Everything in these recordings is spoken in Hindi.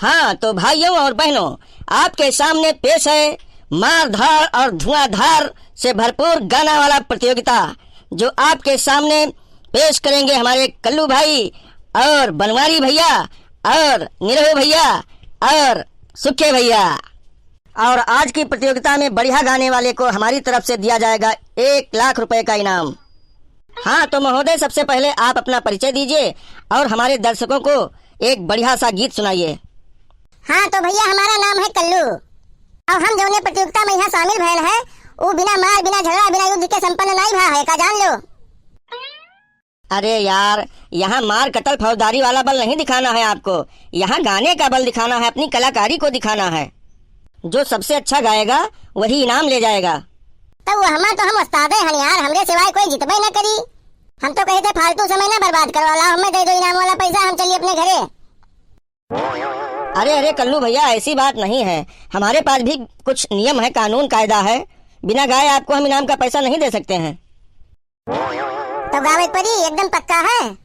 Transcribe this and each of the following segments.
हाँ तो भाइयों और बहनों, आपके सामने पेश है मारधार और धुआंधार से भरपूर गाना वाला प्रतियोगिता, जो आपके सामने पेश करेंगे हमारे कल्लू भाई और बनवारी भैया और निरहु भैया और सुखे भैया। और आज की प्रतियोगिता में बढ़िया गाने वाले को हमारी तरफ से दिया जाएगा 1,00,000 रुपए का इनाम। हाँ तो महोदय, सबसे पहले आप अपना परिचय दीजिए और हमारे दर्शकों को एक बढ़िया सा गीत सुनाइए। हाँ तो भैया, हमारा नाम है कल्लू और हम जो प्रतियोगिता में यहाँ शामिल भयल है वो बिना मार, बिना झगड़ा, बिना युद्ध के संपन्न नहीं भा है का जान लो। अरे यार, यहाँ मार कतल फौजदारी वाला बल नहीं दिखाना है आपको, यहाँ गाने का बल दिखाना है, अपनी कलाकारी को दिखाना है। जो सबसे अच्छा गाएगा वही इनाम ले जाएगा। तो वो हम उस्ताद हैं यार, हमरे सिवाय कोई जितबे न करी। हम तो कहे थे फालतू समय न बर्बाद करवाला, हमें दे दो इनाम वाला पैसा, हम चलिए अपने घरे। अरे अरे कल्लू भैया, ऐसी बात नहीं है, हमारे पास भी कुछ नियम है, कानून कायदा है। बिना गाए आपको हम इनाम का पैसा नहीं दे सकते हैं। तो गावे परी एकदम पक्का है?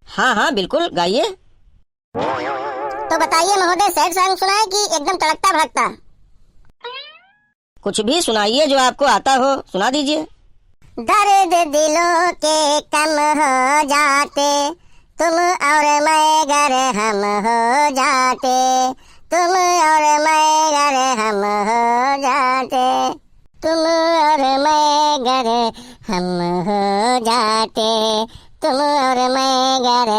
हाँ हाँ बिल्कुल, गाइए। तो बताइए महोदय, सैड सॉन्ग सुनाए कि एकदम तड़कता भड़कता? कुछ भी सुनाइए, जो आपको आता हो सुना दीजिए। दर्द दिलों के कम हो जाते, तुम और मैं गर हम हो जाते, तुम और मैं गर हम हो जाते, तुम और मैं गर हम हो जाते, तुम और मैं गर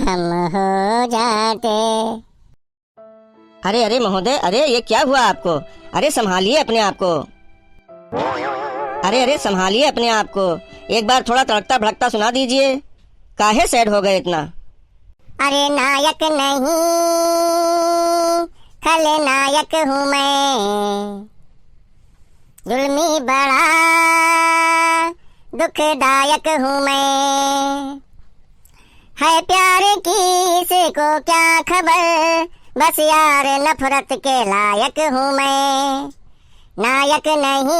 हम हो जाते। अरे अरे महोदय, अरे ये क्या हुआ आपको? अरे संभालिए अपने आप को, अरे अरे संभालिए अपने आप को। एक बार थोड़ा तड़कता भड़कता सुना दीजिए, काहे सैड हो गए इतना? अरे नायक नहीं खलनायक हूँ मैं, जुल्मी बड़ा दुखदायक हूँ मैं, है प्यार की इसको क्या खबर, बस यार नफरत के लायक हूँ मैं, नायक नहीं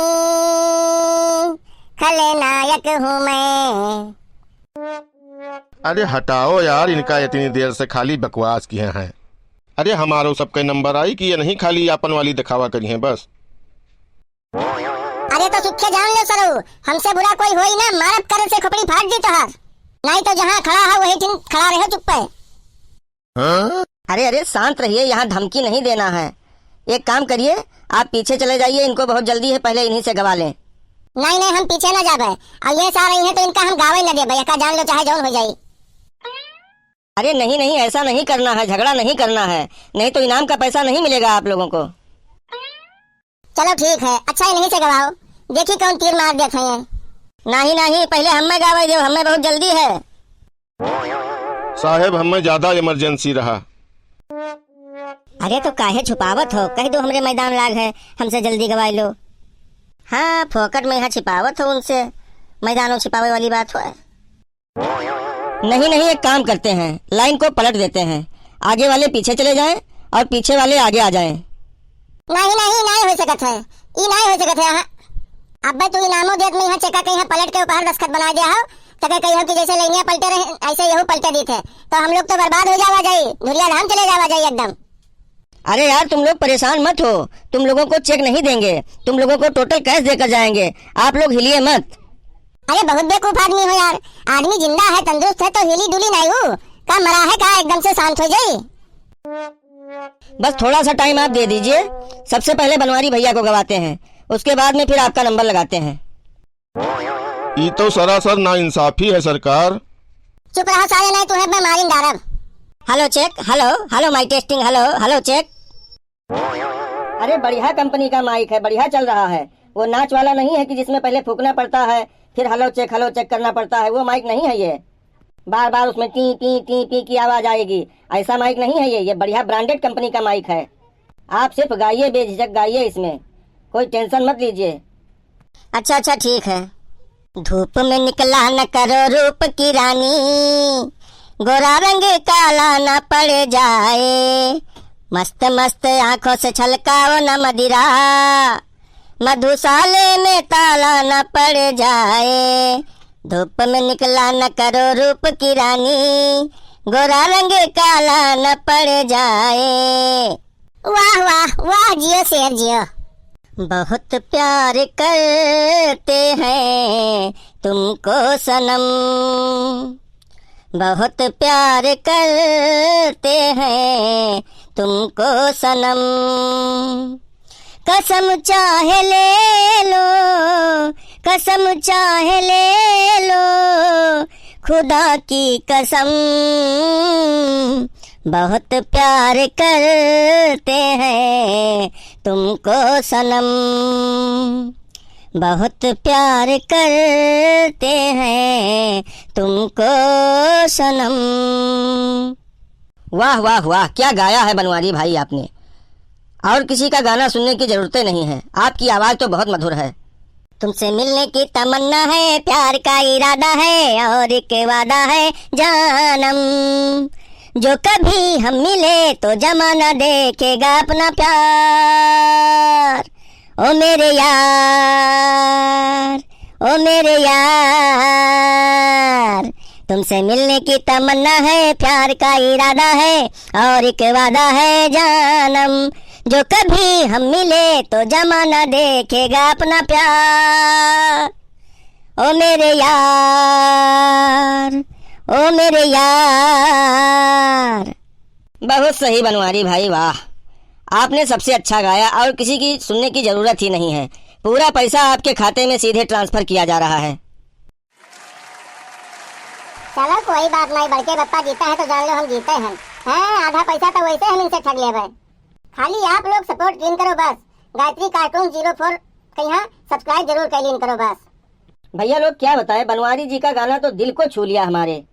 खलनायक हूँ मैं। अरे हटाओ यार, इनका इतनी देर से खाली बकवास किए हैं। अरे हमारो सबके नंबर आई कि ये नहीं खाली अपन वाली दिखावा करी है बस। अरे तो सुखे जान लो सरू, हमसे बुरा कोई होई ना, मारत करे से खोपड़ी फाड़ दी तोहार, नहीं तो जहाँ खड़ा है वही दिन खड़ा रहे चुप पे। हाँ? अरे अरे शांत रहिए, यहाँ धमकी नहीं देना है। एक काम करिए, आप पीछे चले जाइए, इनको बहुत जल्दी है, पहले इन्हीं से गवा लें। नहीं नहीं, हम पीछे न जाबे, और ये सा रही है तो इनका हम गावे न दे भैया का जान लो, चाहे जौन हो जाए। अरे नहीं नहीं, ऐसा नहीं करना है, झगड़ा नहीं करना है, नहीं तो इनाम का पैसा नहीं मिलेगा आप लोगों को। चलो ठीक है, अच्छा इन्हीं से गवाओ, देखी कौन तीर मार देते हैं। नहीं नहीं, पहले हमें गावे दो, हमें बहुत जल्दी है। साहेब हमें ज्यादा इमरजेंसी रहा। अरे तो काहे छुपावत हो, कह दो हमरे मैदान लाग है, हमसे जल्दी गवाई लो। हाँ फोकट में यहाँ छिपावत हो उनसे, मैदानों छिपावे वाली बात हो। नहीं नहीं, एक काम करते हैं, लाइन को पलट देते हैं, आगे वाले पीछे चले जाएं और पीछे वाले आगे आ जाएं। नहीं नहीं, नहीं हो सकत है, ई नहीं हो सकत है। अब भाई तू इनामो देत में यहाँ चेका के यहाँ पलट के ऊपर दस्तखत बना दिया हो, तो कही हो कि जैसे लाइनिया पलटे रहे ऐसे यहू पलटे दी थे, तो हम लोग तो बर्बाद हो जावा जाये, धुरिया धाम चले जावा जाये एकदम। अरे यार तुम लोग परेशान मत हो, तुम लोगों को चेक नहीं देंगे, तुम लोगों को टोटल कैश देकर जाएंगे, आप लोग हिलिए मत। अरे बहुत बेवकूफ आदमी हो यार, आदमी जिंदा है, तंदुरुस्त है तो हिली डुली नहीं हो का, मरा है का एकदम से शांत हो जाये। बस थोड़ा सा टाइम आप दे दीजिए, सबसे पहले बनवारी भैया को गवाते हैं, उसके बाद में फिर आपका नंबर लगाते हैं। ये तो सरासर नाइंसाफी है सरकार। चुप रहो साले, नहीं तुम्हें मैं मारिन डारब। Hello check, hello hello mike testing, hello hello check. अरे बढ़िया कंपनी का माइक है, बढ़िया चल रहा है, वो नाच वाला नहीं है कि जिसमें पहले फूकना पड़ता है फिर हेलो चेक करना पड़ता है, वो माइक नहीं है ये, बार बार उसमें टी टी टी टी की आवाज आएगी, ऐसा माइक नहीं है ये बढ़िया ब्रांडेड कंपनी का माइक है। आप सिर्फ गाइए, बेझिझक गाइए, इसमें कोई टेंशन मत लीजिए। अच्छा अच्छा ठीक है। धूप में निकला न करो रूप की रानी, गोरा रंग काला न पड़ जाए, मस्त मस्त आंखों से छलकाओ न मदिरा, मधुशाले में ताला न पड़ जाए, धूप में निकला न करो रूप की रानी, गोरा रंग काला न पड़ जाए। वाह जियो शेर जियो। बहुत प्यार करते हैं तुमको सनम, बहुत प्यार करते हैं तुमको सनम, कसम चाहे ले लो, कसम चाहे ले लो, खुदा की कसम, बहुत प्यार करते हैं तुमको सनम, बहुत प्यार करते हैं तुमको सनम। वाह वाह वाह, क्या गाया है बनवारी भाई आपने। और किसी का गाना सुनने की जरूरत नहीं है, आपकी आवाज तो बहुत मधुर है। तुमसे मिलने की तमन्ना है, प्यार का इरादा है और एक वादा है जानम, जो कभी हम मिले तो जमाना देखेगा अपना प्यार। ओ मेरे यार, ओ मेरे यार, तुमसे मिलने की तमन्ना है, प्यार का इरादा है और एक वादा है जानम, जो कभी हम मिले तो जमाना देखेगा अपना प्यार। ओ मेरे यार, ओ मेरे यार। बहुत सही बनवारी भाई, वाह, आपने सबसे अच्छा गाया और किसी की सुनने की जरूरत ही नहीं है। पूरा पैसा आपके खाते में सीधे ट्रांसफर किया जा रहा है। चलो कोई बात नहीं, बड़के बप्पा जीता है तो जान लो हम जीते हैं। आधा पैसा तो वैसे हम इनसे ठग लेवे, खाली आप लोग सपोर्ट कीन करो बस। गायत्री कार्टून 04 कहीं सब्सक्राइब जरूर कर लीन करो बस। भैया लोग क्या बताएं, बनवारी जी का गाना तो दिल को छू लिया हमारे।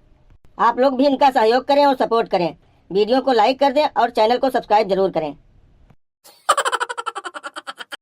आप लोग भी इनका सहयोग करें और सपोर्ट करें, वीडियो को लाइक कर दें और चैनल को सब्सक्राइब जरूर करें।